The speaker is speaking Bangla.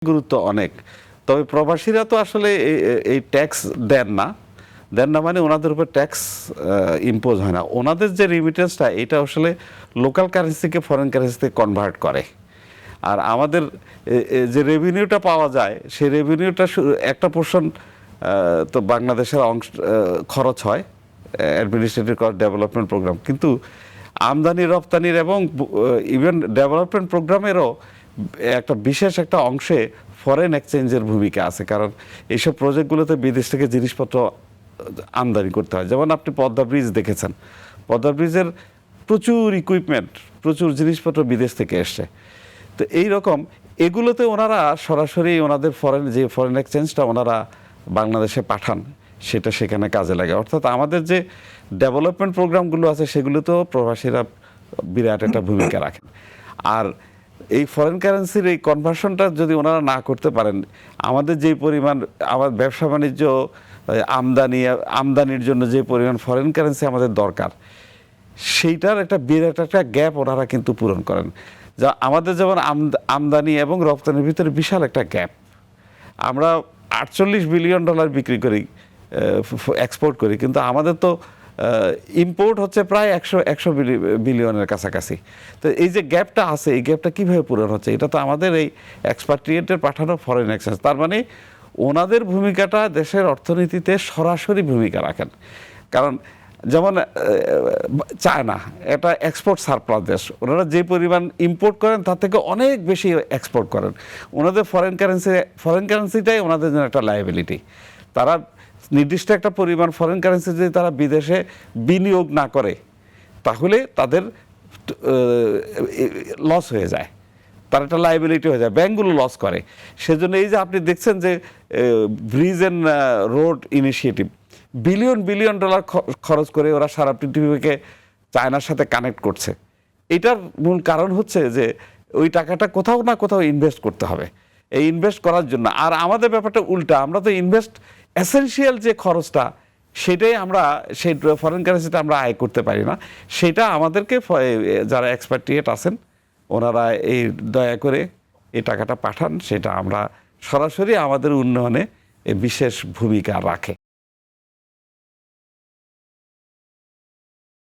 গুরুত্ব অনেক। তবে প্রবাসীরা তো আসলে এই ট্যাক্স দেন না মানে ওনাদের উপর ট্যাক্স ইম্পোজ হয় না। ওনাদের যে রিমিটেন্সটা এটা আসলে লোকাল কারেন্সিকে ফরেন কারেন্সিতে কনভার্ট করে। আর আমাদের যে রেভিনিউটা পাওয়া যায় সেই রেভিনিউটা একটা পোর্শন তো বাংলাদেশের অংশ খরচ হয় অ্যাডমিনিস্ট্রেটিভ কস্ট ডেভেলপমেন্ট প্রোগ্রাম, কিন্তু আমদানি রপ্তানির এবং ইভেন ডেভেলপমেন্ট প্রোগ্রামেরও একটা বিশেষ একটা অংশে ফরেন এক্সচেঞ্জের ভূমিকা আছে। কারণ এইসব প্রজেক্টগুলোতে বিদেশ থেকে জিনিসপত্র আমদানি করতে হয়। যেমন আপনি পদ্মা ব্রিজ দেখেছেন, পদ্মা ব্রিজের প্রচুর ইকুইপমেন্ট, প্রচুর জিনিসপত্র বিদেশ থেকে এসছে। তো এই রকম এগুলোতে ওনারা সরাসরি ওনাদের ফরেন এক্সচেঞ্জটা ওনারা বাংলাদেশে পাঠান, সেটা সেখানে কাজে লাগে। অর্থাৎ আমাদের যে ডেভেলপমেন্ট প্রোগ্রামগুলো আছে সেগুলোতেও প্রবাসীরা বিরাট একটা ভূমিকা রাখেন। আর এই ফরেন কারেন্সির এই কনভার্সনটা যদি ওনারা না করতে পারেন, আমাদের যেই পরিমাণ আমার ব্যবসা বাণিজ্য আমদানির জন্য যে পরিমাণ ফরেন কারেন্সি আমাদের দরকার, সেইটার একটা বিরাট একটা গ্যাপ ওনারা কিন্তু পূরণ করেন। যা আমাদের যেমন আমদানি এবং রপ্তানির ভিতরে বিশাল একটা গ্যাপ। আমরা $48 বিলিয়ন বিক্রি করি, এক্সপোর্ট করি, কিন্তু আমাদের তো ইম্পোর্ট হচ্ছে প্রায় 100 বিলিয়নের কাছাকাছি। তো এই যে গ্যাপটা আছে, এই গ্যাপটা কীভাবে পূরণ হচ্ছে? এটা তো আমাদের এই এক্সপাট্রিয়েটের পাঠানো ফরেন এক্সচেঞ্জ। তার মানে ওনাদের ভূমিকাটা দেশের অর্থনীতিতে সরাসরি ভূমিকা রাখেন। কারণ যেমন চায়না এটা এক্সপোর্ট সারপ্লাস দেশ, ওনারা যে পরিমাণ ইম্পোর্ট করেন তার থেকে অনেক বেশি এক্সপোর্ট করেন। ওনাদের ফরেন কারেন্সিটাই ওনাদের জন্য একটা লায়াবিলিটি। তারা নির্দিষ্ট একটা পরিমাণ ফরেন কারেন্সি যদি তারা বিদেশে বিনিয়োগ না করে তাহলে তাদের লস হয়ে যায়, তার একটা লায়াবিলিটি হয়ে যায়, ব্যাংকগুলো লস করে। সেজন্য এই যে আপনি দেখছেন যে bridge and road initiative billion dollar খরচ করে ওরা সারা পৃথিবীকে চায়নার সাথে কানেক্ট করছে। এটার মূল কারণ হচ্ছে যে ওই টাকাটা কোথাও না কোথাও ইনভেস্ট করতে হবে, এই ইনভেস্ট করার জন্য। আর আমাদের ব্যাপারটা উল্টা, আমরা তো ইনভেস্ট এসেনশিয়াল যে খরচটা সেটাই আমরা সেই ফরেন কারেন্সিটা আমরা আয় করতে পারি না। সেটা আমাদেরকে যারা এক্সপাট্রিয়েট আছেন ওনারা এই দয়া করে এই টাকাটা পাঠান, সেটা আমরা সরাসরি আমাদের উন্নয়নে বিশেষ ভূমিকা রাখে।